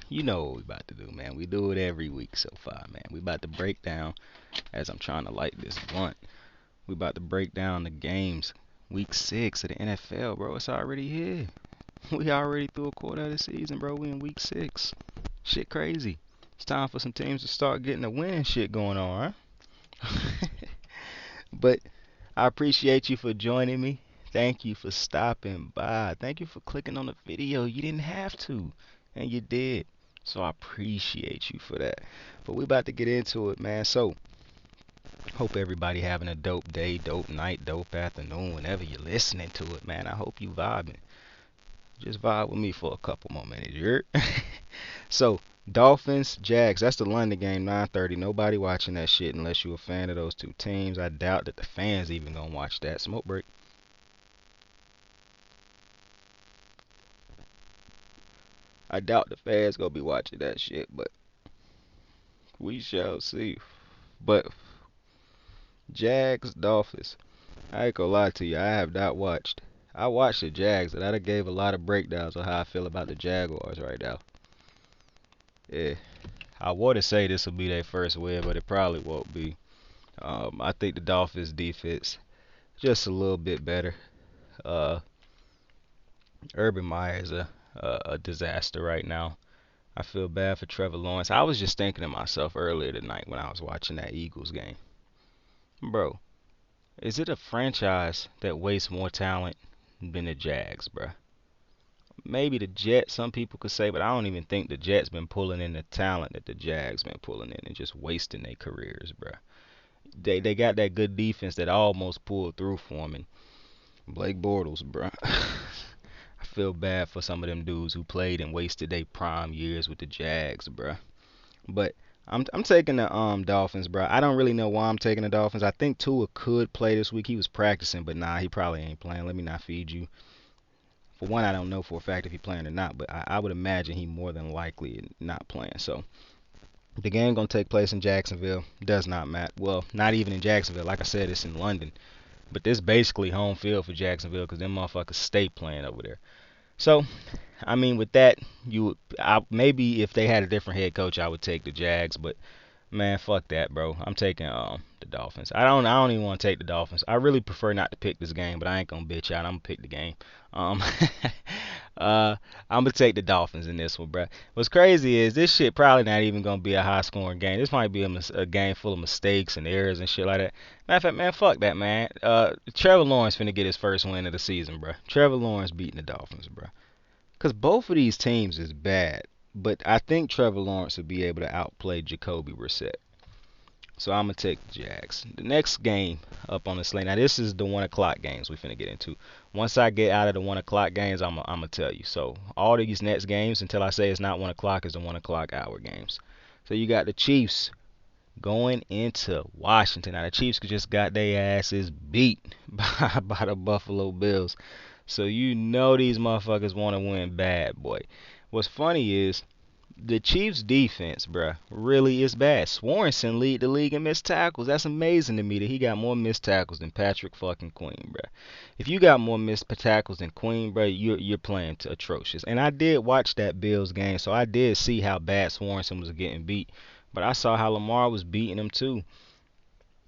You know what we about to do, man. We do it every week so far, man. We about to break down, as I'm trying to light this blunt, we about to break down the games. Week 6 of the NFL, bro. It's already here. We already through a quarter of the season, bro. We in week 6. Shit crazy. It's time for some teams to start getting the winning shit going on, huh? But I appreciate you for joining me. Thank you for stopping by. Thank you for clicking on the video. You didn't have to, and you did. So I appreciate you for that. But we about to get into it, man. So hope everybody having a dope day, dope night, dope afternoon, whenever you're listening to it, man. I hope you vibing. Just vibe with me for a couple more minutes. You heard? So Dolphins, Jags. That's the London game, 9:30. Nobody watching that shit unless you're a fan of those two teams. I doubt that the fans even gonna watch that. Smoke break. I doubt the fans gonna be watching that shit, but we shall see. But Jags, Dolphins. I ain't gonna lie to you. I have not watched. I watched the Jags, and I done gave a lot of breakdowns on how I feel about the Jaguars right now. Yeah, I want to say this will be their first win, but it probably won't be. I think the Dolphins defense just a little bit better. Uh, Urban Meyer's a disaster right now. I feel bad for Trevor Lawrence. I was just thinking to myself earlier tonight when I was watching that Eagles game. Bro, is it a franchise that wastes more talent than the Jags, bro? Maybe the Jets, some people could say, but I don't even think the Jets been pulling in the talent that the Jags been pulling in and just wasting their careers, bro. They got that good defense that almost pulled through for them. And Blake Bortles, bro. I feel bad for some of them dudes who played and wasted their prime years with the Jags, bro. But I'm taking the Dolphins, bro. I don't really know why I'm taking the Dolphins. I think Tua could play this week. He was practicing, but nah, he probably ain't playing. Let me not feed you. For one, I don't know for a fact if he playing or not, but I would imagine he more than likely not playing. So the game gonna take place in Jacksonville. Does not matter. Well, not even in Jacksonville. Like I said, it's in London. But this basically home field for Jacksonville because them motherfuckers stay playing over there. So, I mean, with that, maybe if they had a different head coach, I would take the Jags. But man, fuck that, bro. I'm taking the Dolphins. I don't even want to take the Dolphins. I really prefer not to pick this game, but I ain't gonna bitch out. I'm gonna pick the game. Um, uh, I'm gonna take the Dolphins in this one, bro. What's crazy is this shit probably not even gonna be a high scoring game. This might be a game full of mistakes and errors and shit like that. Matter of fact, man, fuck that, man. Trevor Lawrence finna get his first win of the season, bro. Trevor Lawrence beating the Dolphins, bro. Cause both of these teams is bad, but I think Trevor Lawrence will be able to outplay Jacoby Brissett. So I'm gonna take the Jags. The next game up on the slate. Now this is the 1 o'clock games we finna get into. Once I get out of the 1 o'clock games, I'm gonna tell you. So all these next games until I say it's not 1 o'clock is the 1 o'clock hour games. So you got the Chiefs going into Washington. Now the Chiefs just got their asses beat by the Buffalo Bills. So you know these motherfuckers want to win bad, boy. What's funny is the Chiefs defense, bruh, really is bad. Swanson lead the league in missed tackles. That's amazing to me that he got more missed tackles than Patrick fucking Queen, bruh. If you got more missed tackles than Queen, bruh, you're playing atrocious. And I did watch that Bills game, so I did see how bad Swanson was getting beat. But I saw how Lamar was beating him too.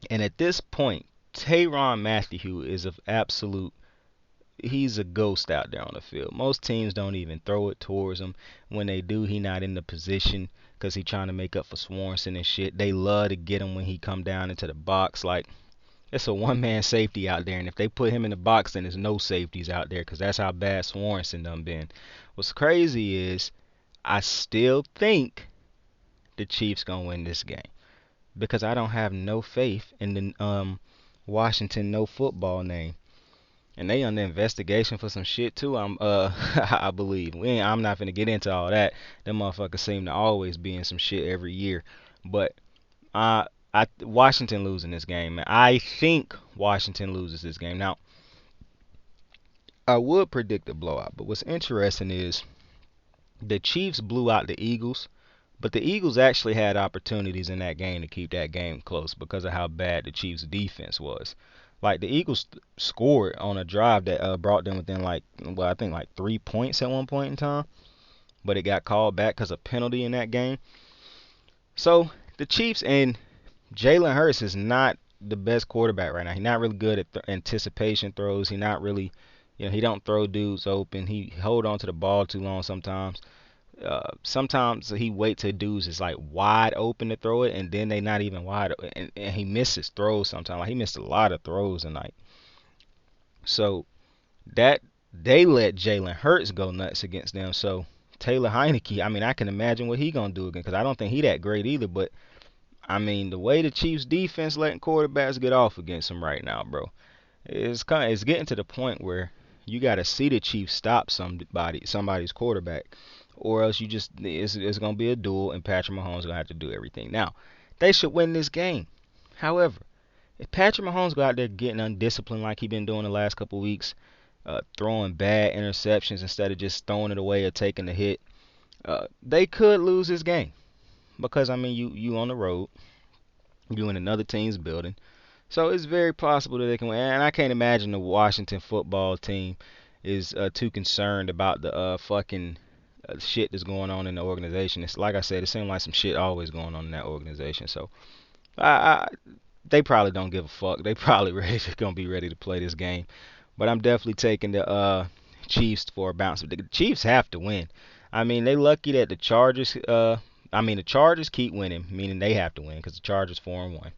And at this point, Tyrann Mathieu is of absolute he's a ghost out there on the field. Most teams don't even throw it towards him. When they do, he not in the position because he trying to make up for Swanson and shit. They love to get him when he come down into the box. Like, it's a one-man safety out there, and if they put him in the box, then there's no safeties out there because that's how bad Swanson done been. What's crazy is I still think the Chiefs gonna win this game because I don't have no faith in the Washington no football name. And they under investigation for some shit too. I believe. I'm not gonna get into all that. Them motherfuckers seem to always be in some shit every year. But Washington losing this game, man. I think Washington loses this game. Now, I would predict a blowout, but what's interesting is the Chiefs blew out the Eagles, but the Eagles actually had opportunities in that game to keep that game close because of how bad the Chiefs' defense was. Like the Eagles scored on a drive that brought them within like, well, I think like 3 points at one point in time. but it got called back because of penalty in that game. So the Chiefs and Jalen Hurts is not the best quarterback right now. He's not really good at anticipation throws. He's not really, he don't throw dudes open. He hold on to the ball too long sometimes. Sometimes he waits till dudes is like wide open to throw it, and then they not even wide, and he misses throws sometimes. Like he missed a lot of throws tonight. So that they let Jalen Hurts go nuts against them. So Taylor Heineke, I mean, I can imagine what he gonna do again because I don't think he that great either. But I mean, the way the Chiefs defense letting quarterbacks get off against them right now, bro, it's getting to the point where you got to see the Chiefs stop somebody's quarterback, or else it's gonna be a duel and Patrick Mahomes gonna have to do everything. Now, they should win this game. However, if Patrick Mahomes go out there getting undisciplined like he been doing the last couple weeks, throwing bad interceptions instead of just throwing it away or taking the hit, they could lose this game because I mean you on the road, you in another team's building. So it's very possible that they can win. And I can't imagine the Washington football team is too concerned about the fucking shit that's going on in the organization. It's like I said, it seems like some shit always going on in that organization. So I they probably don't give a fuck. They probably gonna be ready to play this game. But I'm definitely taking the Chiefs for a bounce. The Chiefs have to win. I mean, they lucky that the Chargers. The Chargers keep winning, meaning they have to win because the Chargers 4-1.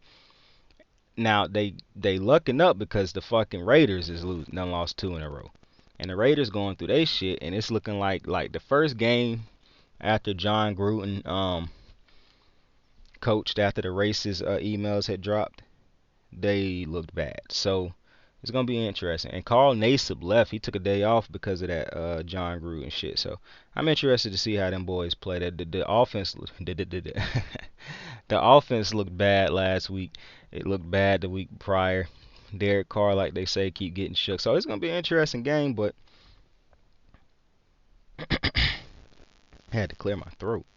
Now they lucking up because the fucking Raiders is losing. Done lost 2 in a row, and the Raiders going through their shit, and it's looking like the first game after John Gruden coached after the racist emails had dropped, they looked bad. So it's gonna be interesting. And Carl Nassib left. He took a day off because of that John Gruden shit. So I'm interested to see how them boys play. The offense, the offense looked bad last week. It looked bad the week prior. Derek Carr, like they say, keep getting shook. So it's gonna be an interesting game. But I had to clear my throat.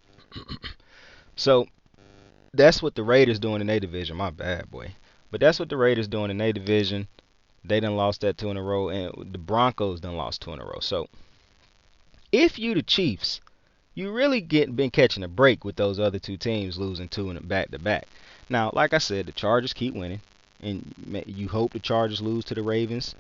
So that's what the Raiders doing in their division. My bad, boy. But that's what the Raiders doing in their division. They done lost that 2 in a row, and the Broncos done lost 2 in a row. So if you the Chiefs, you really been catching a break with those other 2 teams losing 2 in a back to back. Now, like I said, the Chargers keep winning, and you hope the Chargers lose to the Ravens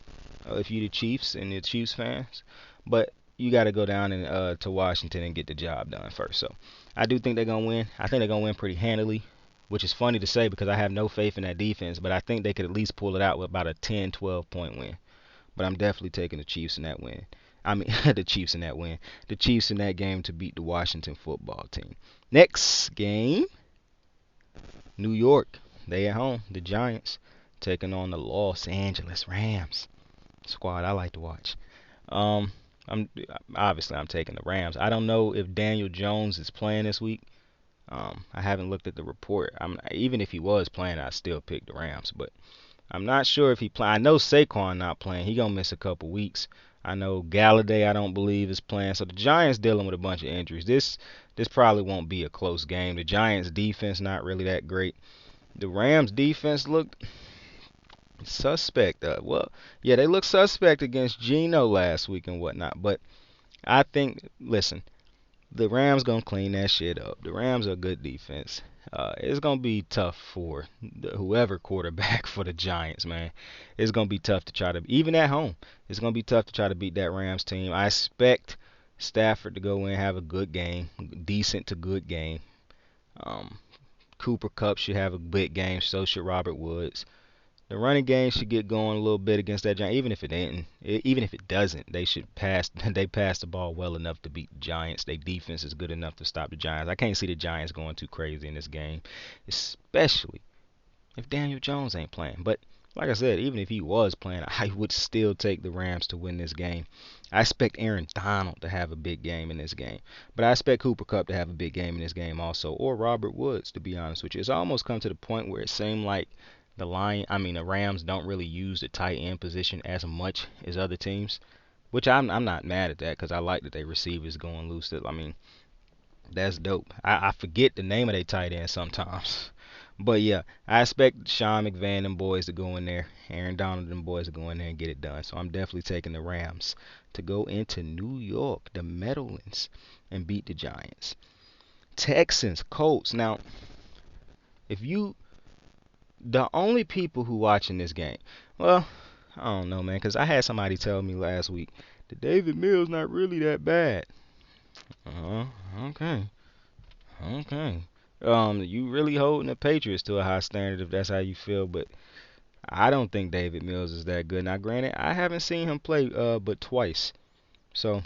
if you the Chiefs and the Chiefs fans. But you got to go down to Washington and get the job done first. So I do think they're gonna win. I think they're gonna win pretty handily, which is funny to say because I have no faith in that defense, but I think they could at least pull it out with about a 10, 12 point win. But I'm definitely taking the Chiefs in that win. I mean, the Chiefs in that win. The Chiefs in that game to beat the Washington football team. Next game, New York. They at home. The Giants taking on the Los Angeles Rams. Squad I like to watch. I'm taking the Rams. I don't know if Daniel Jones is playing this week. I haven't looked at the report. Even if he was playing, I'd still pick the Rams. But I'm not sure if he play. I know Saquon not playing. He gonna miss a couple weeks. I know Galladay I don't believe is playing. So the Giants dealing with a bunch of injuries. This probably won't be a close game. The Giants defense not really that great. The Rams defense looked suspect. They looked suspect against Geno last week and whatnot. But I think, listen, the Rams gonna clean that shit up. The Rams are a good defense. It's gonna be tough for whoever quarterback for the Giants, man. It's gonna be tough to try to, even at home. It's gonna be tough to try to beat that Rams team. I expect Stafford to go in and have a good game, decent to good game. Cooper Kupp should have a big game. So should Robert Woods. The running game should get going a little bit against that Giant. Even if it doesn't, they should pass. They pass the ball well enough to beat the Giants. Their defense is good enough to stop the Giants. I can't see the Giants going too crazy in this game, especially if Daniel Jones ain't playing. But like I said, even if he was playing, I would still take the Rams to win this game. I expect Aaron Donald to have a big game in this game, but I expect Cooper Kupp to have a big game in this game also, or Robert Woods, to be honest with you. It's almost come to the point where it seemed like the Rams don't really use the tight end position as much as other teams, which I'm not mad at that because I like that they receivers going loose. That's dope. I forget the name of their tight end sometimes, But yeah, I expect Sean McVay and them boys to go in there, Aaron Donald and them boys to go in there and get it done. So I'm definitely taking the Rams to go into New York, the Meadowlands, and beat the Giants. Texans, Colts. Now, if you the only people who watching this game, well, I don't know, man, because I had somebody tell me last week that David Mills not really that bad. Uh, okay, okay. You really holding the Patriots to a high standard if that's how you feel, but I don't think David Mills is that good. Now, granted, I haven't seen him play but twice, so.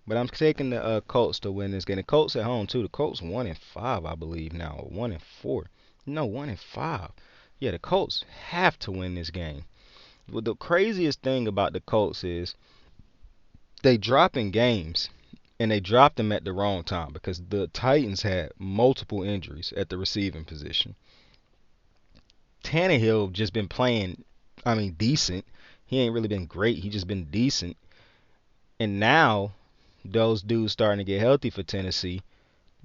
But I'm taking the Colts to win this game. The Colts at home too. The Colts 1-5, I believe now, or 1-4. No, 1-5. Yeah, the Colts have to win this game. But the craziest thing about the Colts is they drop in games, and they dropped them at the wrong time because the Titans had multiple injuries at the receiving position. Tannehill just been playing, I mean, decent. He ain't really been great. He just been decent. And now those dudes starting to get healthy for Tennessee.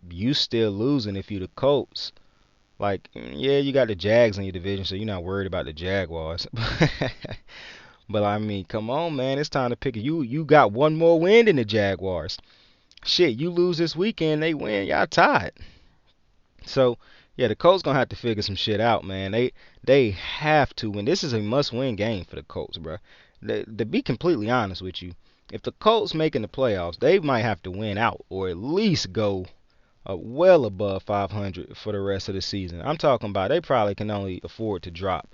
You still losing if you the Colts. Like, yeah, you got the Jags in your division, so you're not worried about the Jaguars. But I mean, come on, man, it's time to pick it. You got one more win than the Jaguars. Shit, you lose this weekend, they win, y'all tied. So yeah, the Colts gonna have to figure some shit out, man. They have to win. This is a must-win game for the Colts, bro. To be completely honest with you, if the Colts making the playoffs, they might have to win out or at least go well above 500 for the rest of the season. I'm talking about they probably can only afford to drop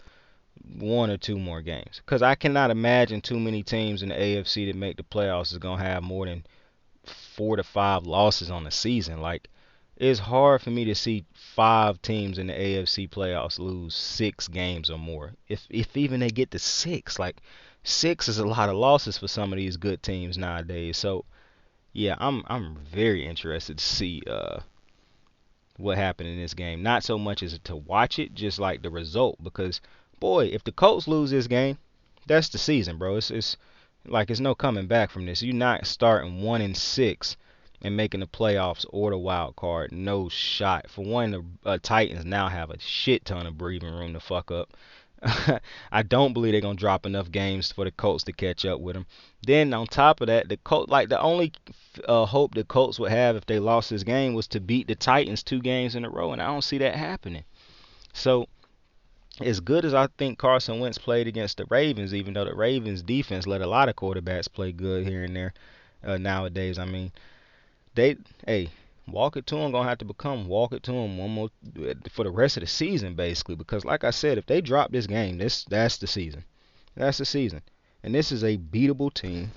one or two more games because I cannot imagine too many teams in the AFC that make the playoffs is gonna have more than 4 to 5 losses on the season. Like, it's hard for me to see 5 teams in the AFC playoffs lose 6 games or more. If even they get to 6, like 6 is a lot of losses for some of these good teams nowadays. So yeah, I'm very interested to see what happened in this game. Not so much as to watch it, just like the result. Because boy, if the Colts lose this game, that's the season, bro. It's like it's no coming back from this. You're not starting 1-6 and making the playoffs or the wild card. No shot. For one, the Titans now have a shit ton of breathing room to fuck up. I don't believe they're gonna drop enough games for the Colts to catch up with them. Then on top of that, the Colts, like the only hope the Colts would have if they lost this game was to beat the Titans 2 games in a row, and I don't see that happening. So as good as I think Carson Wentz played against the Ravens, even though the Ravens defense let a lot of quarterbacks play good here and there nowadays, I mean, they, hey, walk it to them gonna have to become walk it to them one more for the rest of the season, basically. Because like I said, if they drop this game, that's the season. That's the season. And this is a beatable team.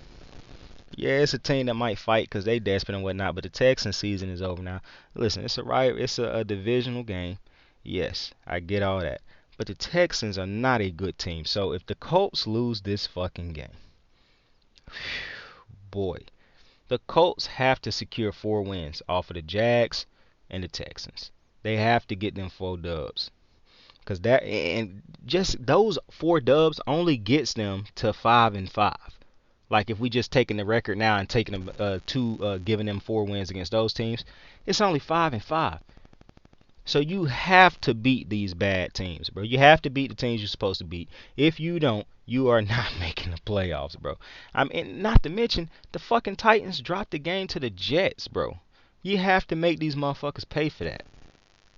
Yeah, it's a team that might fight because they desperate and whatnot, but the Texans season is over now. Listen, it's a divisional game. Yes, I get all that. But the Texans are not a good team. So if the Colts lose this fucking game, boy, the Colts have to secure 4 wins off of the Jags and the Texans. They have to get them 4 dubs. Cause that and just those 4 dubs only gets them to 5-5. Like if we just taking the record now and taking them giving them 4 wins against those teams, it's only 5-5. So you have to beat these bad teams, bro. You have to beat the teams you're supposed to beat. If you don't, you are not making the playoffs, bro. I mean, not to mention the fucking Titans dropped the game to the Jets, bro. You have to make these motherfuckers pay for that.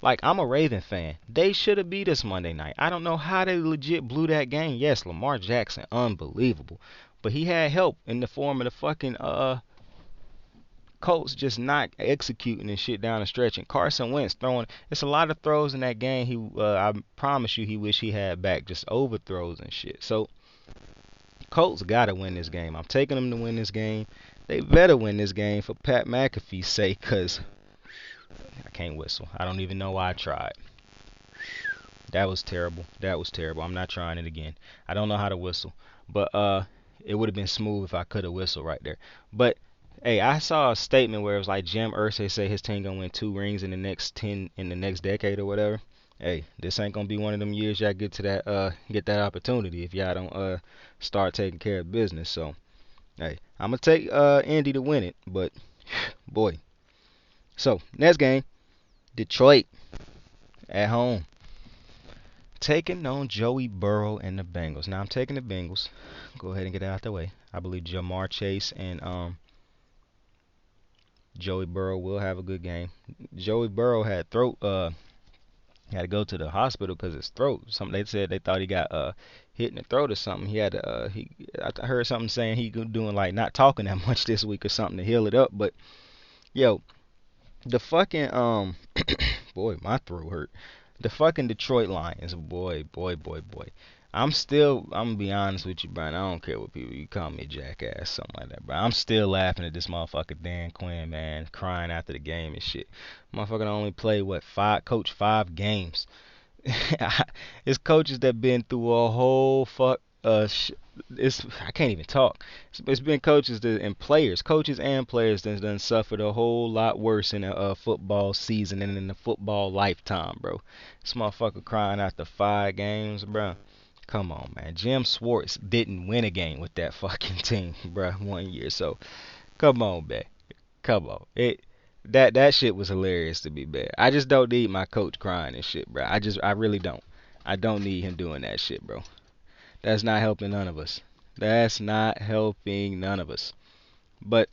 Like, I'm a Raven fan. They should have beat us Monday night. I don't know how they legit blew that game. Yes, Lamar Jackson, unbelievable. But he had help in the form of the fucking Colts just not executing and shit down the stretch. And Carson Wentz throwing. It's a lot of throws in that game. I promise you, he wish he had back. Just overthrows and shit. So Colts gotta win this game. I'm taking them to win this game. They better win this game for Pat McAfee's sake, cause I can't whistle. I don't even know why I tried. That was terrible. That was terrible. I'm not trying it again. I don't know how to whistle, but it would have been smooth if I could have whistled right there. But hey, I saw a statement where it was like Jim Irsay say his team gonna win 2 rings in the next decade or whatever. Hey, this ain't gonna be one of them years y'all get that opportunity if y'all don't start taking care of business. So hey, I'm gonna take Indy to win it, but boy. So next game, Detroit at home, taking on Joey Burrow and the Bengals. Now I'm taking the Bengals. Go ahead and get it out the way. I believe Jamar Chase and Joey Burrow will have a good game. Joey Burrow had to go to the hospital because his throat. Something they said they thought he got hit in the throat or something. He had to, I heard something saying he doing like not talking that much this week or something to heal it up. But yo, the fucking boy, my throat hurt. The fucking Detroit Lions, boy. I'm gonna be honest with you, Brian. I don't care what people you call me a jackass, something like that, bro. I'm still laughing at this motherfucker Dan Quinn, man, crying after the game and shit. Motherfucker only played coach 5 games. It's coaches that been through a whole it's I can't even talk. It's been coaches and players that done suffered a whole lot worse in a football season and in the football lifetime, bro. This motherfucker crying after 5 games, bro. Come on, man. Jim Schwartz didn't win a game with that fucking team, bro, 1 year. So come on, man. Come on. That shit was hilarious to be bad. I just don't need my coach crying and shit, bro. I really don't. I don't need him doing that shit, bro. That's not helping none of us. That's not helping none of us. But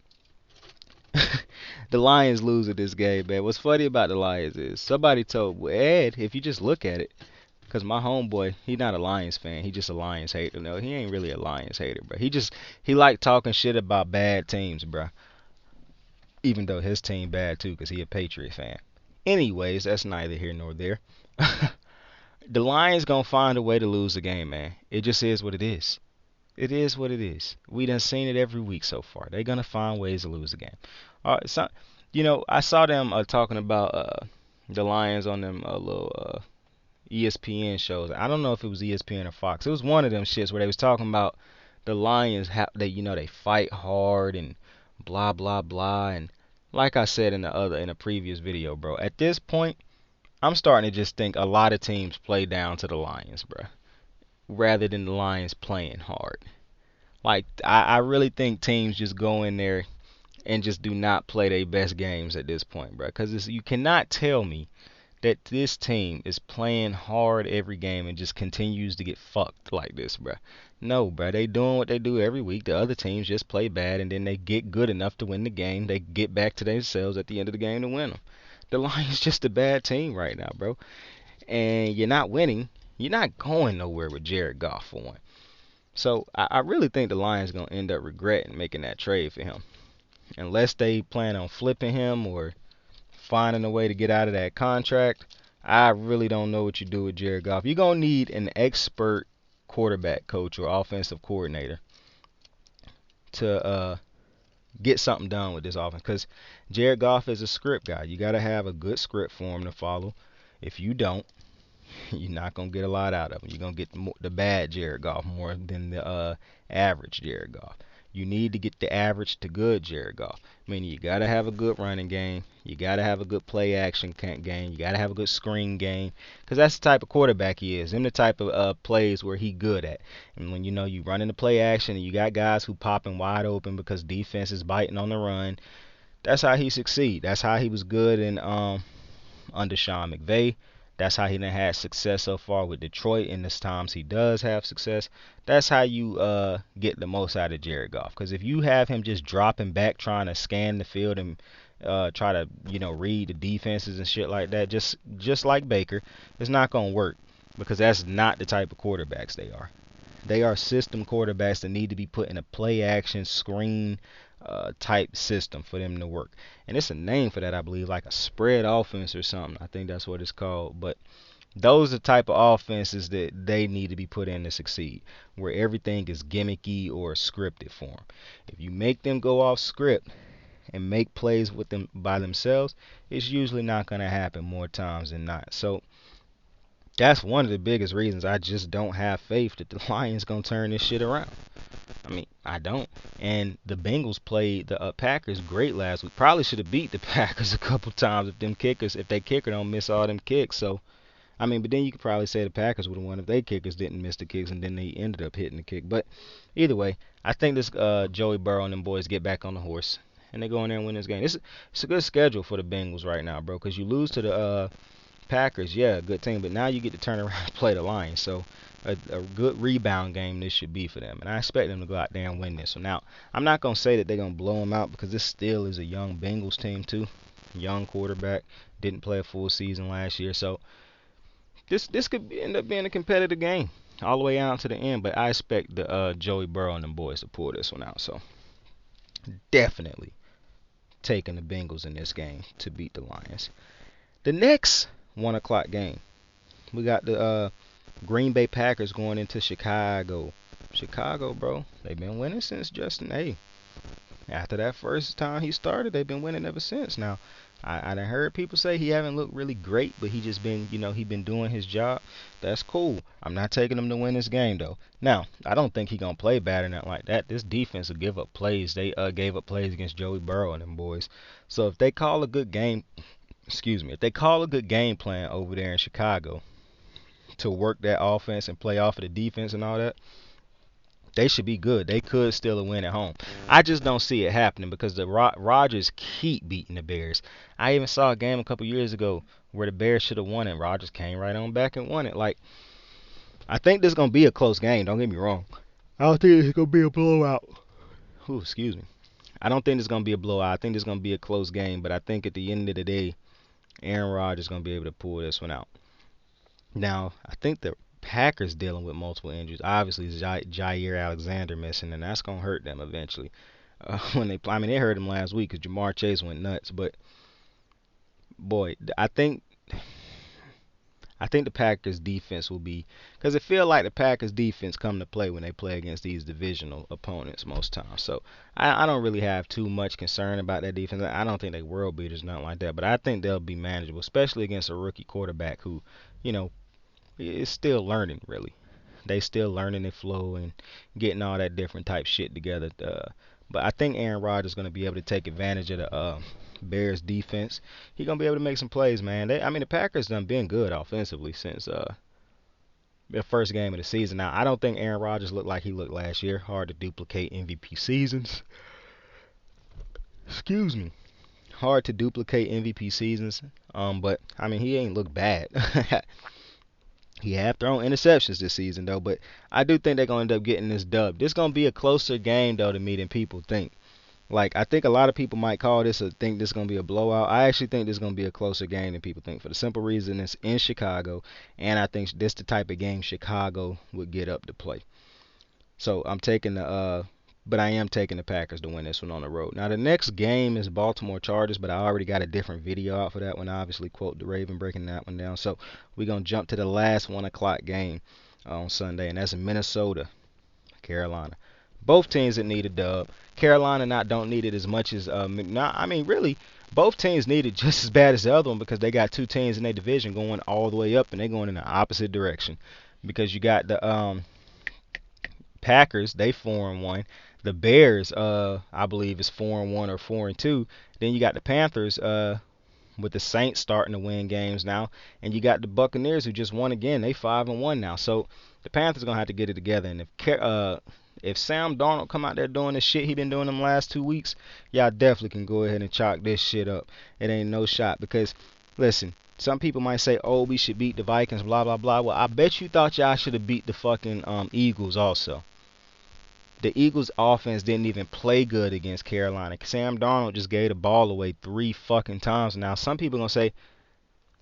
the Lions lose at this game, man. What's funny about the Lions is somebody told Ed, if you just look at it, because my homeboy, he not a Lions fan. He just a Lions hater. No, he ain't really a Lions hater, bro. He like talking shit about bad teams, bro. Even though his team bad too, because he a Patriot fan. Anyways, that's neither here nor there. The Lions gonna find a way to lose the game, man. It just is what it is. It is what it is. We done seen it every week so far. They're gonna find ways to lose the game. All right, so I saw them talking about the Lions on them little ESPN shows. I don't know if it was ESPN or Fox. It was one of them shits where they was talking about the Lions. They fight hard and blah blah blah. And like I said in a previous video, bro. At this point, I'm starting to just think a lot of teams play down to the Lions, bro, rather than the Lions playing hard. Like I really think teams just go in there and just do not play their best games at this point, bro. Because you cannot tell me that this team is playing hard every game and just continues to get fucked like this, bro. No, bro. They doing what they do every week. The other teams just play bad and then they get good enough to win the game. They get back to themselves at the end of the game to win them. The Lions just a bad team right now, bro. And you're not winning. You're not going nowhere with Jared Goff for one. So I really think the Lions gonna end up regretting making that trade for him, unless they plan on flipping him or finding a way to get out of that contract. I really don't know what you do with Jared Goff. You're gonna need an expert quarterback coach or offensive coordinator to get something done with this offense. Because Jared Goff is a script guy. You gotta have a good script for him to follow. If you don't, you're not gonna get a lot out of him. You're gonna get the bad Jared Goff more than the average Jared Goff. You need to get the average to good Jared Goff. Meaning you gotta have a good running game. You gotta have a good play action game. You gotta have a good screen game, because that's the type of quarterback he is. And the type of plays where he good at. And when you run into play action and you got guys who popping wide open because defense is biting on the run, that's how he succeed. That's how he was good in under Sean McVay. That's how he done had success so far with Detroit, and this times he does have success. That's how you get the most out of Jared Goff. Because if you have him just dropping back, trying to scan the field and try to read the defenses and shit like that, just like Baker, it's not gonna work, because that's not the type of quarterbacks they are. They are system quarterbacks that need to be put in a play action screen type system for them to work. And it's a name for that, I believe, like a spread offense or something. I think that's what it's called. But those are the type of offenses that they need to be put in to succeed, where everything is gimmicky or scripted for them. If you make them go off script and make plays with them by themselves, it's usually not going to happen more times than not. So that's one of the biggest reasons I just don't have faith that the Lions going to turn this shit around. I mean, I don't. And the Bengals played the Packers great last week. Probably should have beat the Packers a couple times if their kicker don't miss all them kicks. So, I mean, but then you could probably say the Packers would have won if their kickers didn't miss the kicks and then they ended up hitting the kick. But either way, I think this Joey Burrow and them boys get back on the horse and they go in there and win this game. It's a good schedule for the Bengals right now, bro, because you lose to the Packers, yeah, a good team, but now you get to turn around and play the Lions. So a good rebound game this should be for them, and I expect them to go out there and win this. So now I'm not gonna say that they're gonna blow them out because this still is a young Bengals team too, young quarterback, didn't play a full season last year, so this could end up being a competitive game all the way out to the end. But I expect the Joey Burrow and them boys to pull this one out. So definitely taking the Bengals in this game to beat the Lions. The next 1 o'clock game, we got the Green Bay Packers going into Chicago. Chicago, bro, they've been winning since Justin A. After that first time he started, they've been winning ever since. Now, I done heard people say he haven't looked really great, but he just been, he been doing his job. That's cool. I'm not taking him to win this game though. Now, I don't think he gonna play bad or nothing like that. This defense will give up plays. They gave up plays against Joey Burrow and them boys. So if they call a good game, if they call a good game plan over there in Chicago to work that offense and play off of the defense and all that, they should be good. They could still win at home. I just don't see it happening because the Rodgers keep beating the Bears. I even saw a game a couple years ago where the Bears should have won it. Rodgers came right on back and won it. Like, I think this is gonna be a close game. Don't get me wrong. I don't think it's gonna be a blowout. Ooh, excuse me. I don't think it's gonna be a blowout. I think it's gonna be a close game. But I think at the end of the day, Aaron Rodgers is gonna be able to pull this one out. Now, I think the Packers dealing with multiple injuries. Obviously, Jair Alexander missing, and that's gonna hurt them eventually. When they play, I mean, they hurt him last week because Jamar Chase went nuts. But boy, I think the Packers defense will be, because it feel like the Packers defense come to play when they play against these divisional opponents most times. So I don't really have too much concern about that defense. I don't think they world beaters, nothing like that. But I think they'll be manageable, especially against a rookie quarterback who, is still learning really. They still learning the flow and getting all that different type shit together. But I think Aaron Rodgers is going to be able to take advantage of the Bears defense. He's going to be able to make some plays, man. The Packers done been good offensively since the first game of the season. Now, I don't think Aaron Rodgers looked like he looked last year. Hard to duplicate MVP seasons. Excuse me. Hard to duplicate MVP seasons. But he ain't looked bad. He have thrown interceptions this season though, but I do think they're gonna end up getting this dub. This gonna be a closer game though to me than people think. Like, I think a lot of people might call this think this is gonna be a blowout. I actually think this is gonna be a closer game than people think, for the simple reason it's in Chicago, and I think this the type of game Chicago would get up to play. So I'm taking but I am taking the Packers to win this one on the road. Now the next game is Baltimore Chargers, but I already got a different video out for that one. I obviously quote the Raven breaking that one down. So we're gonna jump to the last 1 o'clock game on Sunday, and that's Minnesota, Carolina. Both teams that need a dub. Carolina don't need it as much as really both teams need it just as bad as the other one, because they got two teams in their division going all the way up, and they're going in the opposite direction. Because you got the Packers, they 4-1. The Bears, I believe, is 4-1 or 4-2. Then you got the Panthers, with the Saints starting to win games now, and you got the Buccaneers who just won again. They 5-1 now. So the Panthers gonna have to get it together. And if Sam Darnold come out there doing the shit he been doing them last 2 weeks, y'all definitely can go ahead and chalk this shit up. It ain't no shot, because listen, some people might say, oh, we should beat the Vikings, blah blah blah. Well, I bet you thought y'all should have beat the fucking Eagles also. The Eagles offense didn't even play good against Carolina. Sam Darnold just gave the ball away 3 fucking times. Now, some people gonna say,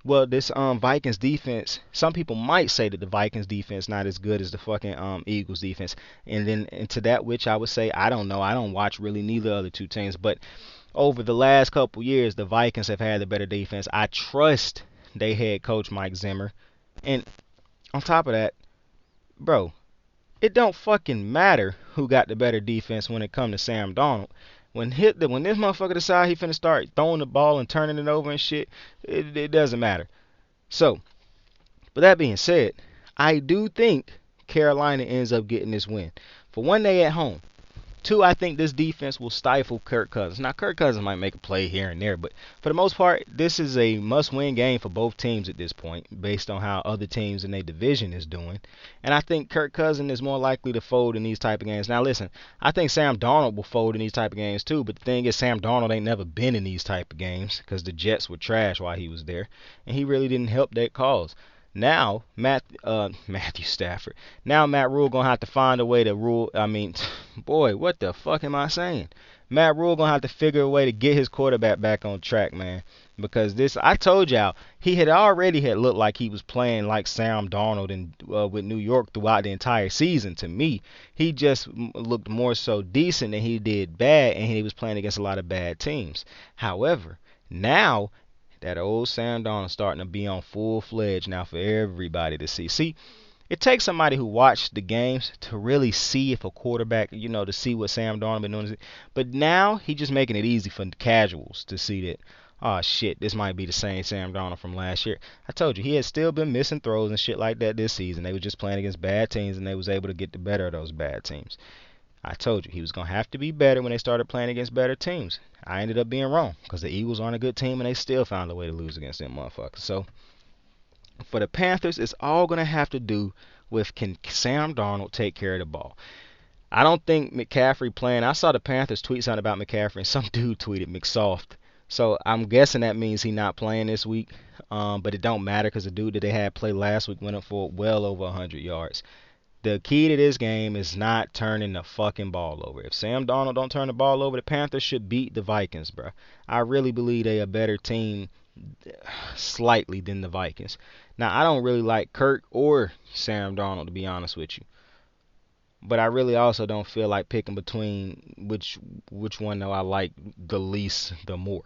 well, this Vikings defense, some people might say that the Vikings defense not as good as the fucking Eagles defense. And to that which I would say, I don't know. I don't watch really neither other two teams. But over the last couple years, the Vikings have had the better defense. I trust they head coach Mike Zimmer. And on top of that, bro, it don't fucking matter who got the better defense when it come to Sam Darnold. When this motherfucker decide he finna start throwing the ball and turning it over and shit, it doesn't matter. So, with that being said, I do think Carolina ends up getting this win. For one, they at home. Two, I think this defense will stifle Kirk Cousins. Now, Kirk Cousins might make a play here and there, but for the most part, this is a must-win game for both teams at this point, based on how other teams in their division is doing. And I think Kirk Cousins is more likely to fold in these type of games. Now, listen, I think Sam Darnold will fold in these type of games too, but the thing is, Sam Darnold ain't never been in these type of games because the Jets were trash while he was there, and he really didn't help that cause. Now, Matthew Stafford. Now Matt Rule gonna have to find a way to rule. I mean, boy, what the fuck am I saying? Matt Rule gonna have to figure a way to get his quarterback back on track, man. Because this, I told y'all, he had already had looked like he was playing like Sam Darnold and with New York throughout the entire season. To me, he just looked more so decent than he did bad, and he was playing against a lot of bad teams. However, now that old Sam Darnold starting to be on full-fledged now for everybody to see. See, it takes somebody who watched the games to really see if a quarterback, to see what Sam Darnold been doing. But now he just making it easy for casuals to see that, oh shit, this might be the same Sam Darnold from last year. I told you, he had still been missing throws and shit like that this season. They were just playing against bad teams, and they was able to get the better of those bad teams. I told you he was going to have to be better when they started playing against better teams. I ended up being wrong because the Eagles aren't a good team and they still found a way to lose against them motherfuckers. So for the Panthers, it's all going to have to do with, can Sam Darnold take care of the ball? I don't think McCaffrey playing. I saw the Panthers tweet something about McCaffrey, and some dude tweeted McSoft. So I'm guessing that means he's not playing this week. But it don't matter because the dude that they had play last week went up for well over 100 yards. The key to this game is not turning the fucking ball over. If Sam Darnold don't turn the ball over, the Panthers should beat the Vikings, bro. I really believe they a better team slightly than the Vikings. Now, I don't really like Kirk or Sam Darnold, to be honest with you. But I really also don't feel like picking between which one though I like the least, the more.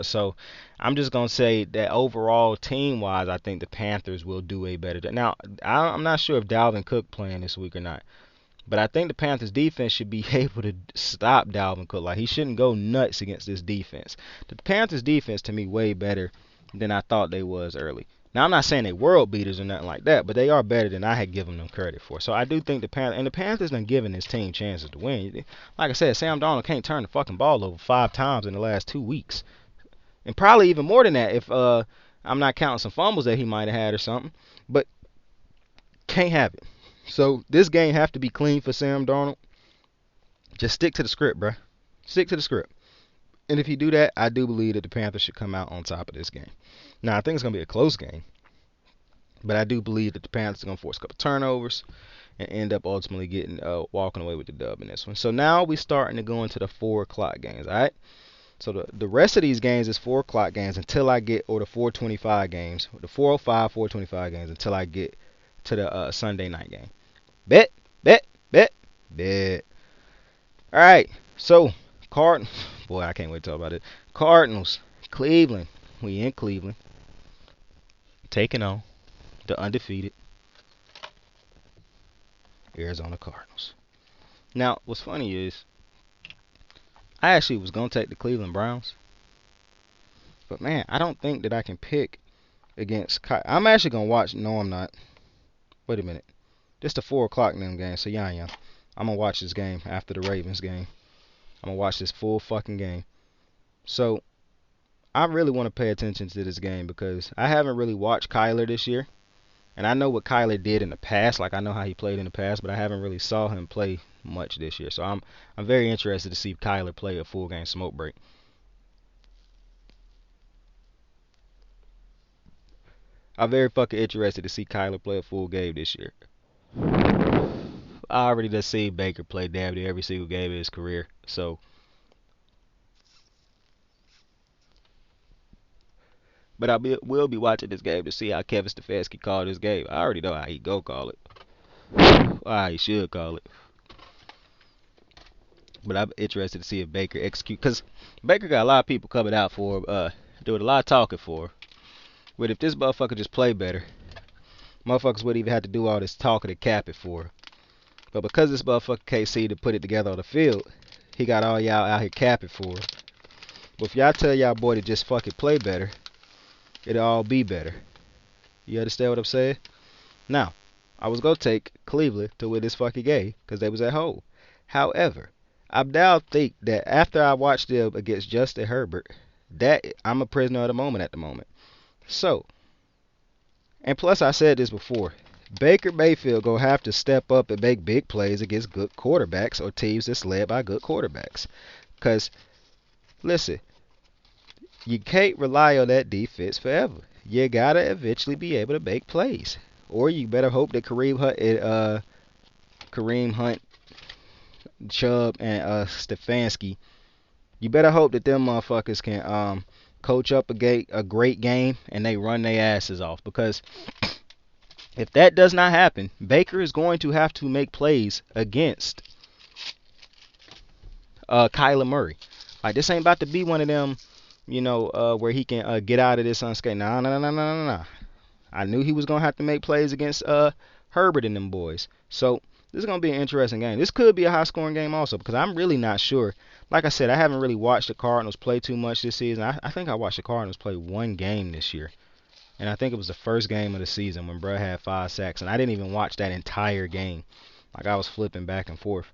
So I'm just gonna say that overall, team wise, I think the Panthers will do a better job. Now I'm not sure if Dalvin Cook playing this week or not, but I think the Panthers defense should be able to stop Dalvin Cook. Like, he shouldn't go nuts against this defense. The Panthers defense to me way better than I thought they was early. Now, I'm not saying they world beaters or nothing like that, but they are better than I had given them credit for. So I do think the Panthers done given this team chances to win. Like I said, Sam Darnold can't turn the fucking ball over 5 times in the last 2 weeks. And probably even more than that if I'm not counting some fumbles that he might have had or something. But can't have it. So this game have to be clean for Sam Darnold. Just stick to the script, bruh. Stick to the script. And if you do that, I do believe that the Panthers should come out on top of this game. Now, I think it's going to be a close game. But I do believe that the Panthers are going to force a couple turnovers and end up ultimately getting walking away with the dub in this one. So now we're starting to go into the 4 o'clock games, all right? So the rest of these games is 4 o'clock games until I get, or the 4:25 games, the 4:05, 4:25 games until I get to the Sunday night game. Bet. All right, so boy, I can't wait to talk about it. Cardinals, Cleveland. We in Cleveland, taking on the undefeated Arizona Cardinals. Now, what's funny is I actually was gonna take the Cleveland Browns, but man, I don't think that I can pick against. I'm actually gonna watch. No, I'm not. Wait a minute. This the 4 o'clock noon game, so yeah. I'm gonna watch this game after the Ravens game. I'm gonna watch this full fucking game. So I really want to pay attention to this game because I haven't really watched Kyler this year, and I know what Kyler did in the past. Like, I know how he played in the past, but I haven't really saw him play much this year. So I'm very interested to see Kyler play a full game smoke break. I'm very fucking interested to see Kyler play a full game this year. I already just seen Baker play damn near every single game of his career. So, but will be watching this game to see how Kevin Stefanski called this game. I already know how he go call it. How he should call it. But I'm interested to see if Baker execute, because Baker got a lot of people coming out for him, doing a lot of talking for him. But if this motherfucker just play better, motherfuckers wouldn't even have to do all this talking and capping for him. But because this motherfucker can't see to put it together on the field, he got all y'all out here capping for him. But if y'all tell y'all boy to just fucking play better, it'll all be better. You understand what I'm saying? Now, I was going to take Cleveland to win this fucking game because they was at home. However, I now think that after I watched them against Justin Herbert, that I'm a prisoner of the moment at the moment. So, and plus I said this before, Baker Mayfield gonna have to step up and make big plays against good quarterbacks or teams that's led by good quarterbacks. Cause listen, you can't rely on that defense forever. You gotta eventually be able to make plays, or you better hope that Kareem Hunt, Chubb, and Stefanski. You better hope that them motherfuckers can coach up a great game and they run their asses off. Because if that does not happen, Baker is going to have to make plays against Kyler Murray. Like this ain't about to be one of them, where he can get out of this unscathed. Nah, nah, nah, nah, nah, nah. I knew he was gonna have to make plays against Herbert and them boys. So this is gonna be an interesting game. This could be a high scoring game also because I'm really not sure. Like I said, I haven't really watched the Cardinals play too much this season. I think I watched the Cardinals play one game this year, and I think it was the first game of the season when Bruh had 5 sacks, and I didn't even watch that entire game. Like I was flipping back and forth.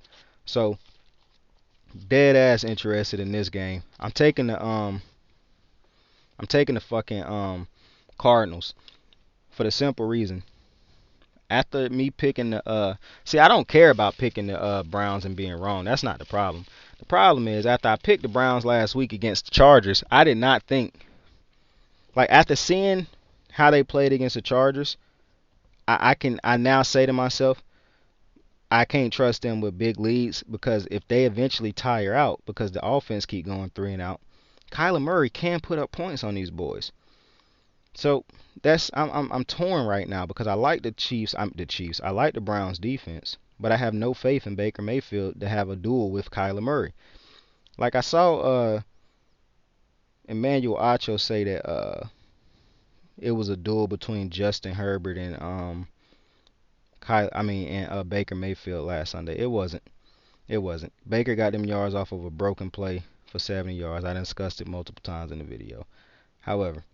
So dead ass interested in this game. I'm taking the fucking Cardinals for the simple reason. After me picking the see, I don't care about picking the Browns and being wrong. That's not the problem. The problem is after I picked the Browns last week against the Chargers, I did not think, like, after seeing how they played against the Chargers, I now say to myself, I can't trust them with big leads because if they eventually tire out because the offense keep going 3-and-out, Kyler Murray can put up points on these boys. So I'm torn right now because I like the Chiefs. I like the Browns defense, but I have no faith in Baker Mayfield to have a duel with Kyler Murray. Like I saw Emmanuel Acho say that it was a duel between Justin Herbert and Baker Mayfield last Sunday. It wasn't. It wasn't. Baker got them yards off of a broken play for 70 yards. I discussed it multiple times in the video. However,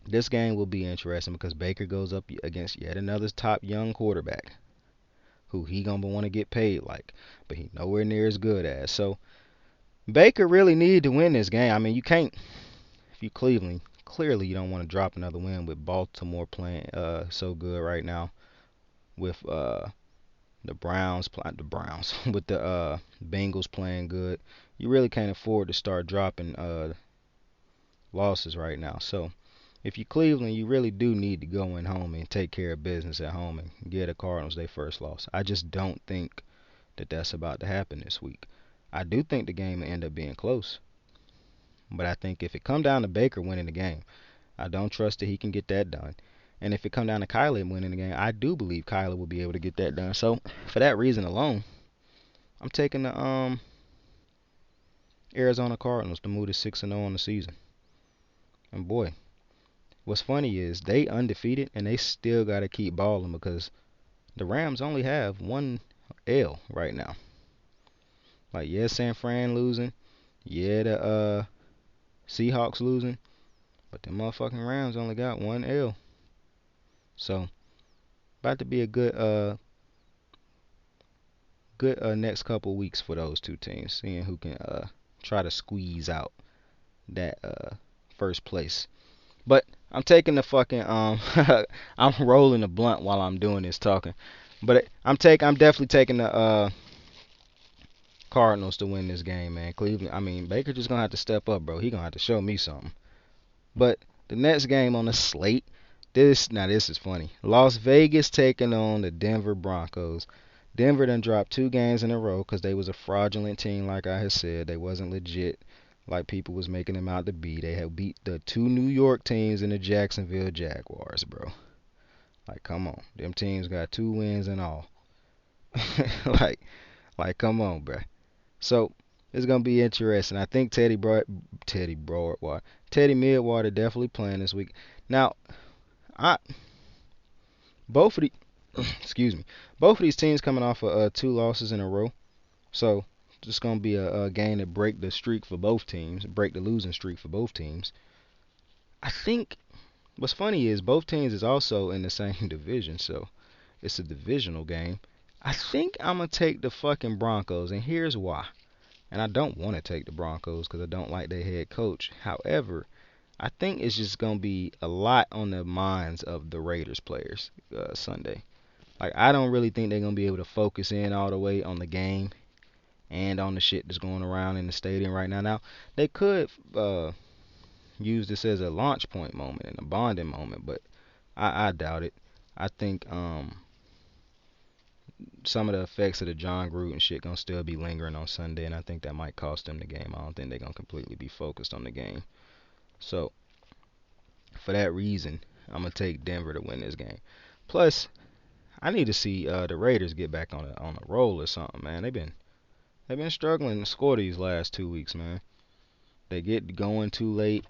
this game will be interesting because Baker goes up against yet another top young quarterback who he gonna want to get paid like, but he nowhere near as good as. So Baker really needed to win this game. I mean, you can't, if you Cleveland, clearly you don't want to drop another win with Baltimore playing so good right now, with the Browns with the Bengals playing good. You really can't afford to start dropping losses right now. So if you Cleveland, you really do need to go in home and take care of business at home and get the Cardinals their first loss. I just don't think that that's about to happen this week. I do think the game will end up being close, but I think if it come down to Baker winning the game, I don't trust that he can get that done. And if it come down to Kyler winning the game, I do believe Kyler will be able to get that done. So for that reason alone, I'm taking the Arizona Cardinals to move to 6-0 on the season. And boy, what's funny is they undefeated and they still got to keep balling because the Rams only have one L right now. Like, yeah, San Fran losing. Yeah, the Seahawks losing. But the motherfucking Rams only got one L. So, about to be a good next couple weeks for those two teams. Seeing who can try to squeeze out that first place. But I'm taking the fucking I'm rolling the blunt while I'm doing this talking. But I'm definitely taking the Cardinals to win this game, man. Cleveland, I mean, Baker just gonna have to step up, bro. He gonna have to show me something. But the next game on the slate, this is funny. Las Vegas taking on the Denver Broncos. Denver done dropped 2 games in a row because they was a fraudulent team, like I had said. They wasn't legit like people was making them out to be. They have beat the 2 New York teams and the Jacksonville Jaguars, bro. Like, come on. Them teams got 2 wins and all. like, come on, bro. So, it's going to be interesting. I think Teddy Midwater definitely playing this week. Now, both of the both of these teams coming off of 2 losses in a row. So, it's going to be a game that break the streak for both teams, break the losing streak for both teams. I think what's funny is both teams is also in the same division, so it's a divisional game. I think I'm going to take the fucking Broncos, and here's why. And I don't want to take the Broncos because I don't like their head coach. However, I think it's just going to be a lot on the minds of the Raiders players Sunday. Like, I don't really think they're going to be able to focus in all the way on the game and on the shit that's going around in the stadium right now. Now, they could use this as a launch point moment and a bonding moment, but I doubt it. I think some of the effects of the John Gruden shit gonna still be lingering on Sunday, and I think that might cost them the game. I don't think they're gonna completely be focused on the game. So for that reason, I'm gonna take Denver to win this game. Plus, I need to see the Raiders get back on a roll or something, man. They've been struggling to score these last 2 weeks, man. They get going too late.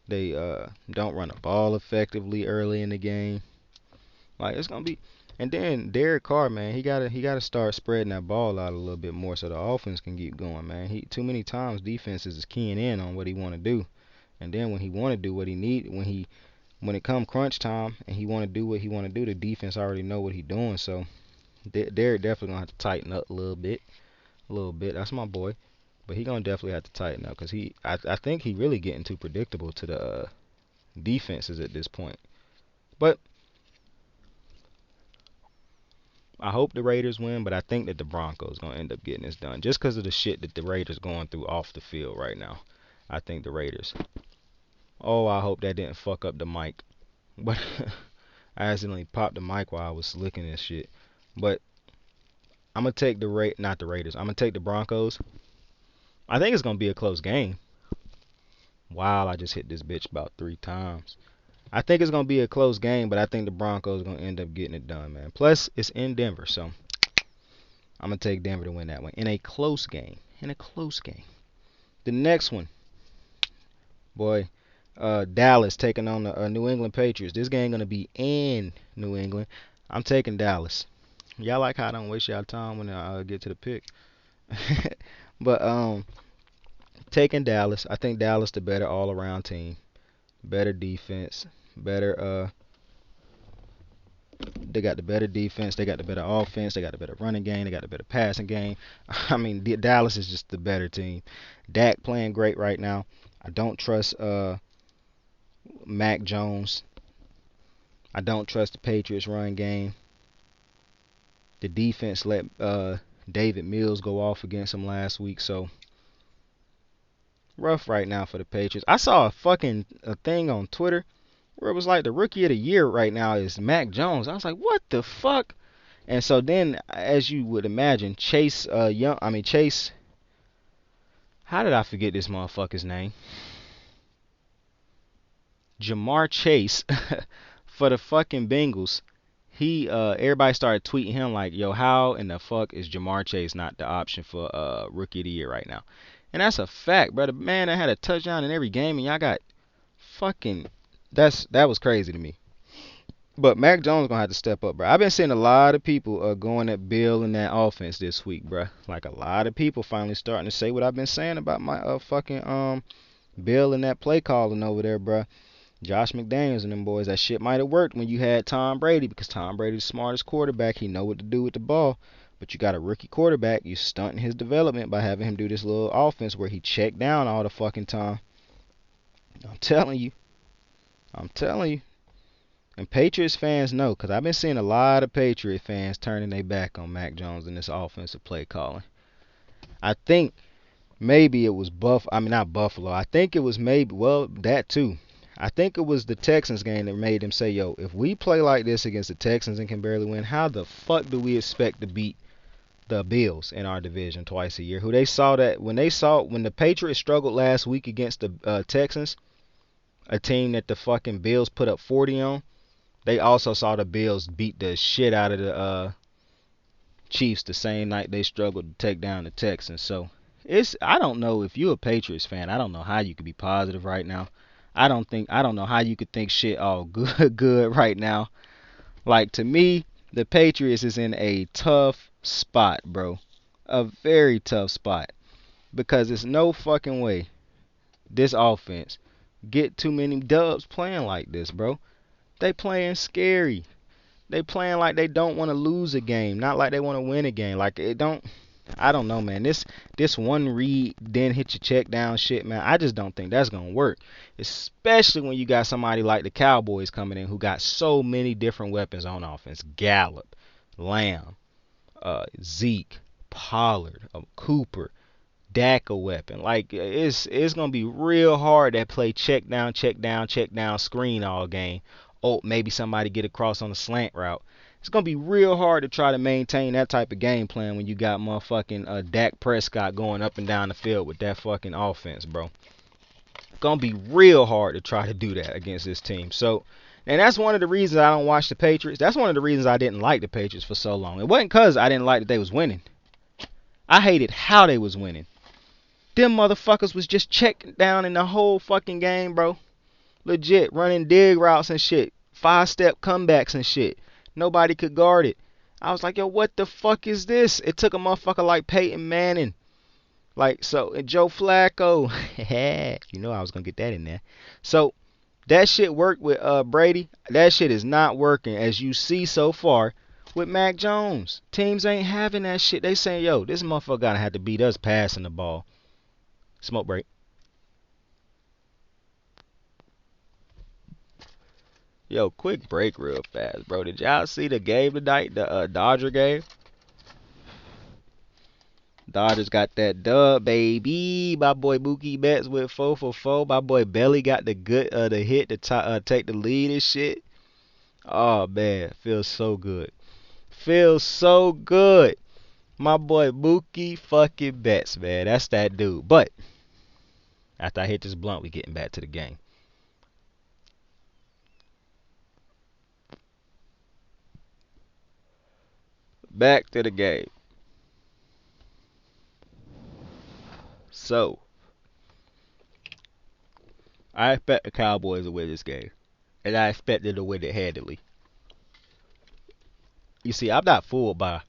They don't run the ball effectively early in the game. Like, it's gonna be. And then Derek Carr, man, he gotta start spreading that ball out a little bit more so the offense can keep going, man. He too many times defenses is keying in on what he want to do, and then when he want to do what he need, when it come crunch time and he want to do what he want to do, the defense already know what he doing. So Derek definitely gonna have to tighten up a little bit, That's my boy, but he gonna definitely have to tighten up because I think he really getting too predictable to the defenses at this point. But I hope the Raiders win, but I think that the Broncos gonna end up getting this done just because of the shit that the Raiders going through off the field right now. I think the Raiders. Oh, I hope that didn't fuck up the mic, but I accidentally popped the mic while I was licking this shit. But I'm gonna take not the Raiders. I'm gonna take the Broncos. I think it's gonna be a close game. Wow, I just hit this bitch about 3 times. I think it's going to be a close game, but I think the Broncos are going to end up getting it done, man. Plus, it's in Denver, so I'm going to take Denver to win that one. In a close game. The next one, boy, Dallas taking on the New England Patriots. This game going to be in New England. I'm taking Dallas. Y'all like how I don't waste y'all time when I get to the pick. But taking Dallas. I think Dallas the better all-around team. Better defense. They got the better defense. They got the better offense. They got the better running game. They got the better passing game. I mean, Dallas is just the better team. Dak playing great right now. I don't trust Mac Jones. I don't trust the Patriots run game. The defense let David Mills go off against them last week, so rough right now for the Patriots. I saw a thing on Twitter where it was like the rookie of the year right now is Mac Jones. I was like, what the fuck? And so then, as you would imagine, Chase, how did I forget this motherfucker's name? Jamar Chase for the fucking Bengals. Everybody started tweeting him like, yo, how in the fuck is Jamar Chase not the option for rookie of the year right now? And that's a fact, brother. Man, I had a touchdown in every game, and y'all got fucking. That was crazy to me. But Mac Jones gonna have to step up, bro. I've been seeing a lot of people going at Bill and that offense this week, bro. Like a lot of people finally starting to say what I've been saying about my fucking Bill and that play calling over there, bro. Josh McDaniels and them boys. That shit might have worked when you had Tom Brady because Tom Brady's the smartest quarterback. He know what to do with the ball. But you got a rookie quarterback. You stunting his development by having him do this little offense where he checked down all the fucking time. I'm telling you. And Patriots fans know, because I've been seeing a lot of Patriot fans turning their back on Mac Jones and this offensive play calling. I think maybe it was not Buffalo. I think it was that too. I think it was the Texans game that made them say, yo, if we play like this against the Texans and can barely win, how the fuck do we expect to beat the Bills in our division twice a year? When the Patriots struggled last week against the Texans, a team that the fucking Bills put up 40 on, they also saw the Bills beat the shit out of the Chiefs the same night they struggled to take down the Texans. So I don't know if you're a Patriots fan. I don't know how you could be positive right now. I don't know how you could think shit all good right now. Like, to me, the Patriots is in a tough spot, bro. A very tough spot. Because there's no fucking way this offense get too many dubs playing like this, bro. They playing scary. They playing like they don't want to lose a game, not like they want to win a game. Like, I don't know, man. This one read then hit your check down shit, man. I just don't think that's gonna work. Especially when you got somebody like the Cowboys coming in who got so many different weapons on offense. Gallup, Lamb, Zeke, Pollard, Cooper, Dak a weapon. Like it's gonna be real hard to play check down, check down, check down, screen all game. Oh, maybe somebody get across on a slant route. It's gonna be real hard to try to maintain that type of game plan when you got motherfucking Dak Prescott going up and down the field with that fucking offense, bro. Gonna be real hard to try to do that against this team. So, and that's one of the reasons I don't watch the Patriots. That's one of the reasons I didn't like the Patriots for so long. It wasn't because I didn't like that they was winning. I hated how they was winning. Them motherfuckers was just checking down in the whole fucking game, bro. Legit, running dig routes and shit. 5-step comebacks and shit. Nobody could guard it. I was like, yo, what the fuck is this? It took a motherfucker like Peyton Manning. Like, so, and Joe Flacco. You know I was going to get that in there. So, that shit worked with Brady. That shit is not working, as you see so far, with Mac Jones. Teams ain't having that shit. They saying, yo, this motherfucker got to have to beat us passing the ball. Smoke break. Yo, quick break real fast, bro. Did y'all see the game tonight? The Dodger game? Dodgers got that dub, baby. My boy Mookie Betts with 4 for 4. My boy Belly got the good the hit to take the lead and shit. Oh man, feels so good. Feels so good. My boy Mookie fucking Betts, man. That's that dude. But after I hit this blunt, we getting back to the game. Back to the game. So, I expect the Cowboys to win this game. And I expect them to win it handily. You see, I'm not fooled by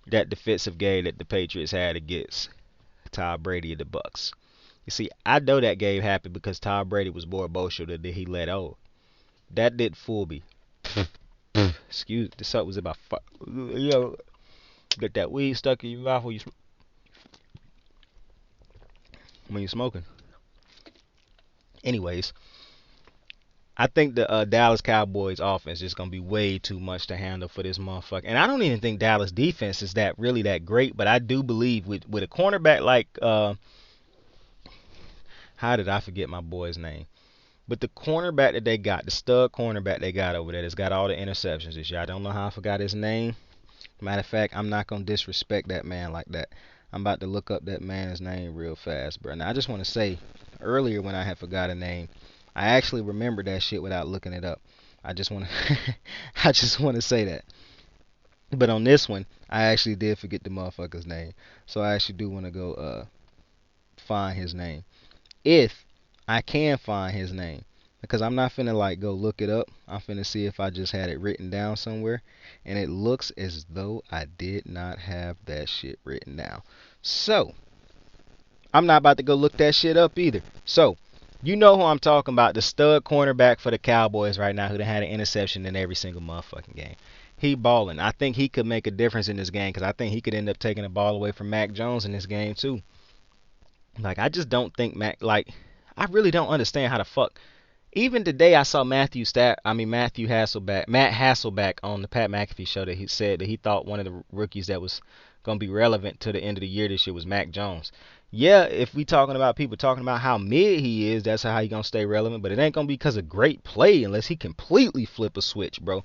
that defensive game that the Patriots had against Tom Brady and the Bucks. You see, I know that game happened because Tom Brady was more emotional than he let on. That didn't fool me. Excuse, this something was in my you know, get that weed stuck in your mouth when you're smoking. Anyways, I think the Dallas Cowboys offense is going to be way too much to handle for this motherfucker. And I don't even think Dallas defense is that really that great, but I do believe with a cornerback like how did I forget my boy's name? But the cornerback that they got, the stud cornerback they got over there that's got all the interceptions this year. I don't know how I forgot his name. Matter of fact, I'm not going to disrespect that man like that. I'm about to look up that man's name real fast, bro. Now, I just want to say, earlier when I had forgot a name, I actually remembered that shit without looking it up. I just want to I just want to say that. But on this one, I actually did forget the motherfucker's name. So I actually do want to go find his name. If I can find his name. Because I'm not finna like go look it up. I'm finna see if I just had it written down somewhere. And it looks as though I did not have that shit written down. So, I'm not about to go look that shit up either. So, you know who I'm talking about. The stud cornerback for the Cowboys right now who done had an interception in every single motherfucking game. He balling. I think he could make a difference in this game because I think he could end up taking the ball away from Mac Jones in this game too. Like, I just don't think I really don't understand how the fuck. Even today, I saw Matt Hasselback on the Pat McAfee show that he said that he thought one of the rookies that was going to be relevant to the end of the year this year was Mac Jones. Yeah, if we talking about people talking about how mid he is, that's how he going to stay relevant. But it ain't going to be because of great play unless he completely flip a switch, bro.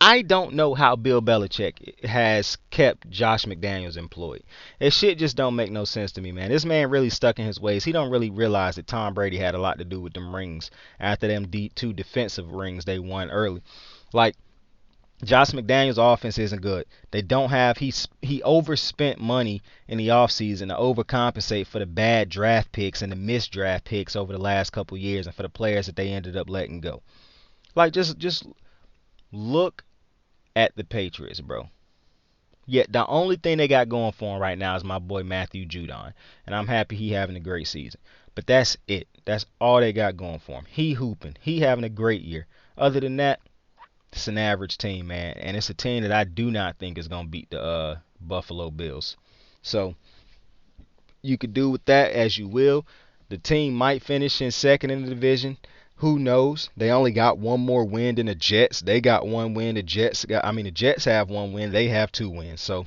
I don't know how Bill Belichick has kept Josh McDaniels employed. This shit just don't make no sense to me, man. This man really stuck in his ways. He don't really realize that Tom Brady had a lot to do with them rings after them two defensive rings they won early. Like, Josh McDaniels' offense isn't good. They don't have he overspent money in the offseason to overcompensate for the bad draft picks and the missed draft picks over the last couple years and for the players that they ended up letting go. Like, just look at the Patriots, bro. Yet the only thing they got going for him right now is my boy Matthew Judon, and I'm happy he having a great season. But that's it. That's all they got going for him. He hooping. He having a great year. Other than that, it's an average team, man, and it's a team that I do not think is gonna beat Buffalo Bills. So you could do with that as you will. The team might finish in second in the division. Who knows? They only got one more win than the Jets. They got one win. The Jets have one win. They have two wins. So,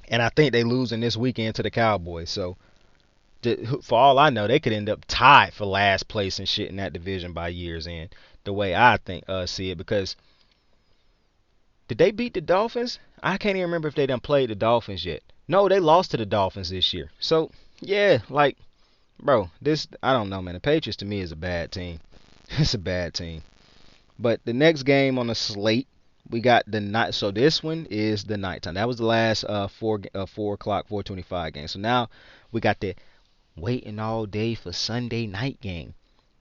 and I think they losing this weekend to the Cowboys. So, for all I know, they could end up tied for last place and shit in that division by year's end. The way I think see it, because did they beat the Dolphins? I can't even remember if they done played the Dolphins yet. No, they lost to the Dolphins this year. So yeah, like, bro, this I don't know, man. The Patriots to me is a bad team. It's a bad team. But the next game on the slate, we got the night. So this one is the nighttime. That was the last 4:00, 4:25 game. So now we got the waiting all day for Sunday night game.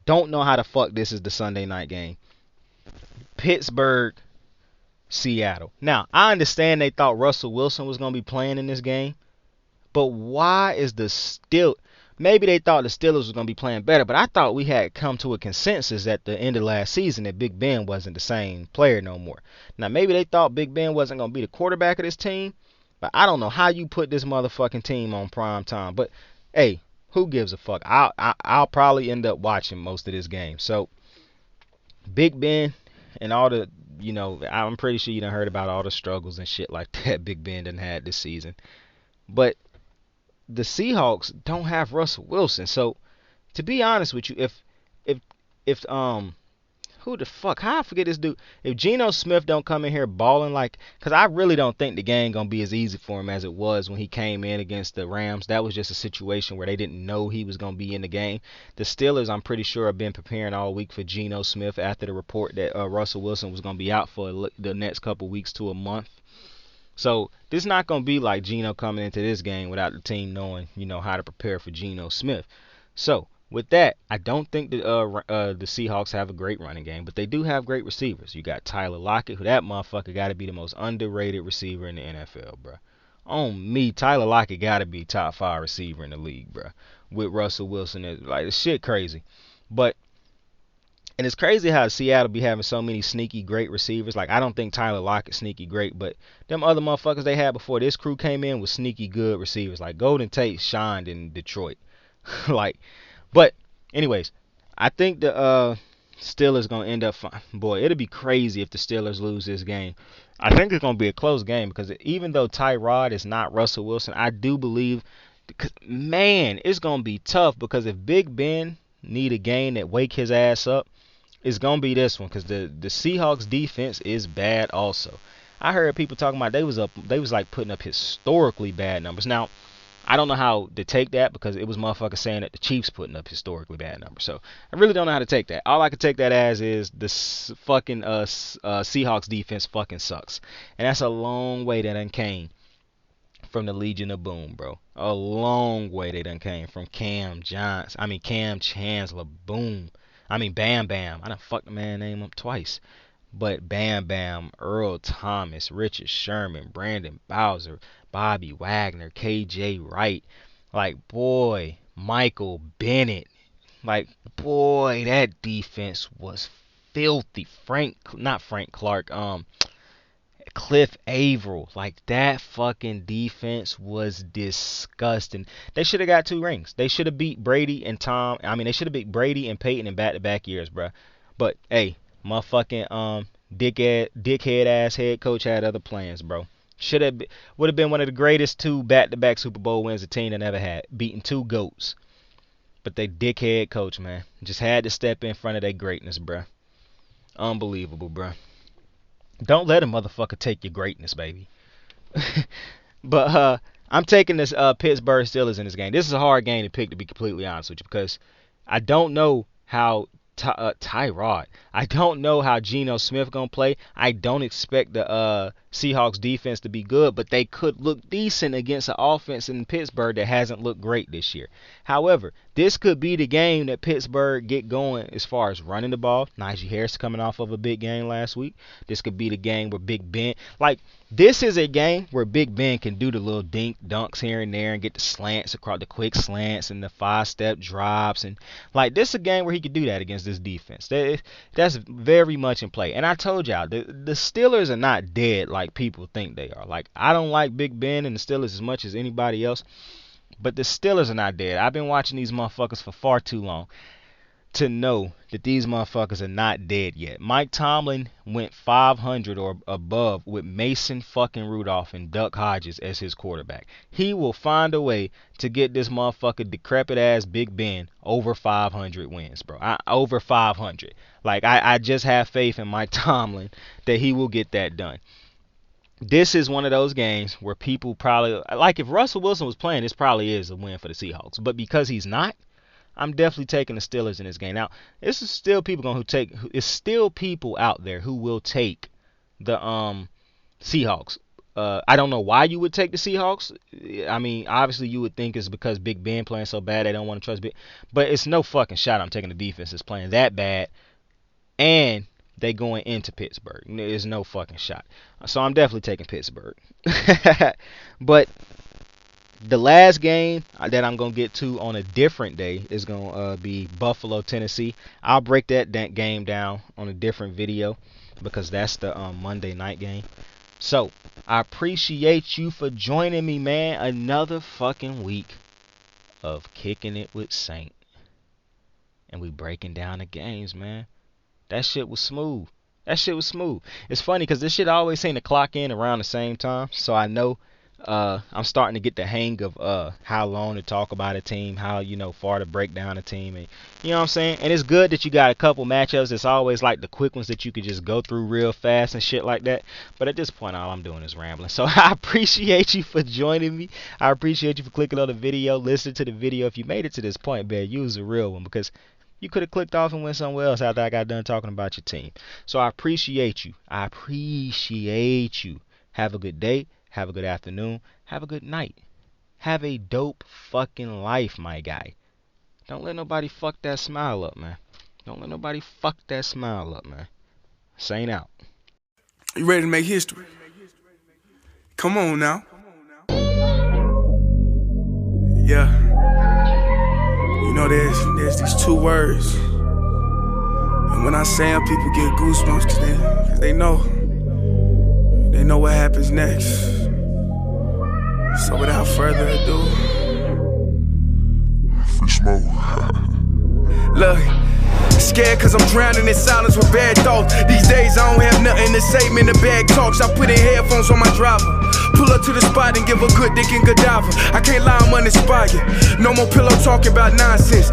Don't know how the fuck this is the Sunday night game. Pittsburgh Seattle. Now, I understand they thought Russell Wilson was going to be playing in this game, but why is maybe they thought the Steelers was going to be playing better, but I thought we had come to a consensus at the end of last season that Big Ben wasn't the same player no more. Now, maybe they thought Big Ben wasn't going to be the quarterback of this team, but I don't know how you put this motherfucking team on prime time. But, hey, who gives a fuck? I'll probably end up watching most of this game. So, Big Ben and all the, I'm pretty sure you done heard about all the struggles and shit like that Big Ben done had this season. But the Seahawks don't have Russell Wilson. So, to be honest with you, if who the fuck? How I forget this dude? If Geno Smith don't come in here balling because I really don't think the game gonna be as easy for him as it was when he came in against the Rams. That was just a situation where they didn't know he was gonna be in the game. The Steelers, I'm pretty sure, have been preparing all week for Geno Smith after the report that Russell Wilson was gonna be out for the next couple weeks to a month. So this is not gonna be like Geno coming into this game without the team knowing, how to prepare for Geno Smith. So with that, I don't think the Seahawks have a great running game, but they do have great receivers. You got Tyler Lockett, who that motherfucker got to be the most underrated receiver in the NFL, bro. On me, Tyler Lockett got to be top 5 receiver in the league, bro. With Russell Wilson, it's shit crazy. And it's crazy how Seattle be having so many sneaky great receivers. Like, I don't think Tyler Lockett sneaky great, but them other motherfuckers they had before this crew came in was sneaky good receivers. Like, Golden Tate shined in Detroit. But anyways, I think the Steelers gonna end up fine. Boy, it'll be crazy if the Steelers lose this game. I think it's gonna be a close game because even though Tyrod is not Russell Wilson, I do believe, man, it's gonna be tough because if Big Ben need a game that wake his ass up, it's gonna be this one because the Seahawks defense is bad also. I heard people talking about they was like putting up historically bad numbers. Now, I don't know how to take that because it was motherfuckers saying that the Chiefs putting up historically bad numbers. So I really don't know how to take that. All I can take that as is the fucking Seahawks defense fucking sucks. And that's a long way that done came from the Legion of Boom, bro. A long way they done came from Cam Chancellor Boom. Bam Bam. I done fucked the man name up twice. But Bam Bam, Earl Thomas, Richard Sherman, Brandon Bowser, Bobby Wagner, KJ Wright, Michael Bennett, boy, that defense was filthy. Not Frank Clark, Cliff Averill, that fucking defense was disgusting. They should have got 2 rings. They should have beat Brady and they should have beat Brady and Peyton in back-to-back years, bro. But hey, motherfucking dickhead ass head coach had other plans, bro. Would have been one of the greatest 2 back-to-back Super Bowl wins the team that ever had, beating 2 GOATs. But they dickhead coach, man, just had to step in front of their greatness, bro. Unbelievable, bro. Don't let a motherfucker take your greatness, baby. But I'm taking this Pittsburgh Steelers in this game. This is a hard game to pick, to be completely honest with you, because I don't know how Tyrod. I don't know how Geno Smith gonna play. I don't expect the Seahawks defense to be good, but they could look decent against an offense in Pittsburgh that hasn't looked great this year. However, this could be the game that Pittsburgh get going as far as running the ball. Nigel Harris coming off of a big game last week. This could be the game where Big Ben, this is a game where Big Ben can do the little dunks here and there and get the slants across, the quick slants and the 5-step drops, and this is a game where he could do that against this defense. That's very much in play. And I told y'all the Steelers are not dead like people think they are. Like, I don't like Big Ben and the Steelers as much as anybody else, but the Steelers are not dead. I've been watching these motherfuckers for far too long to know that these motherfuckers are not dead yet. Mike Tomlin went 500 or above with Mason fucking Rudolph and Duck Hodges as his quarterback. He will find a way to get this motherfucker decrepit ass Big Ben over 500 wins, bro. Over 500. Like, I just have faith in Mike Tomlin that he will get that done. This is one of those games where people probably, like, if Russell Wilson was playing, this probably is a win for the Seahawks. But because he's not, I'm definitely taking the Steelers in this game. Now, it's still people out there who will take the Seahawks. I don't know why you would take the Seahawks. I mean, obviously you would think it's because Big Ben playing so bad they don't want to trust Big. But it's no fucking shot I'm taking the defense that's playing that bad, and they going into Pittsburgh. There's no fucking shot. So I'm definitely taking Pittsburgh. But the last game that I'm going to get to on a different day is going to be Buffalo, Tennessee. I'll break that game down on a different video because that's the Monday night game. So, I appreciate you for joining me, man. Another fucking week of kicking it with Saint. And we breaking down the games, man. That shit was smooth. It's funny because this shit always seem to clock in around the same time. So I know I'm starting to get the hang of how long to talk about a team, how, far to break down a team, and you know what I'm saying. And it's good that you got a couple matchups. It's always like the quick ones that you could just go through real fast and shit like that. But at this point, all I'm doing is rambling. So I appreciate you for joining me. I appreciate you for clicking on the video, listening to the video. If you made it to this point, man, you was a real one because you could have clicked off and went somewhere else after I got done talking about your team. So I appreciate you. Have a good day. Have a good afternoon. Have a good night. Have a dope fucking life, my guy. Don't let nobody fuck that smile up, man. Saint out. You ready to make history? Come on now. Yeah. There's these two words. And when I say them, people get goosebumps because they know. They know what happens next. So without further ado, free smoke. Look, scared cause I'm drowning in silence with bad thoughts. These days I don't have nothing to say, man, the bag talks. I put in headphones on my driver, pull up to the spot and give a good dick and Godiva. I can't lie, I'm uninspired. No more pillow talking about nonsense.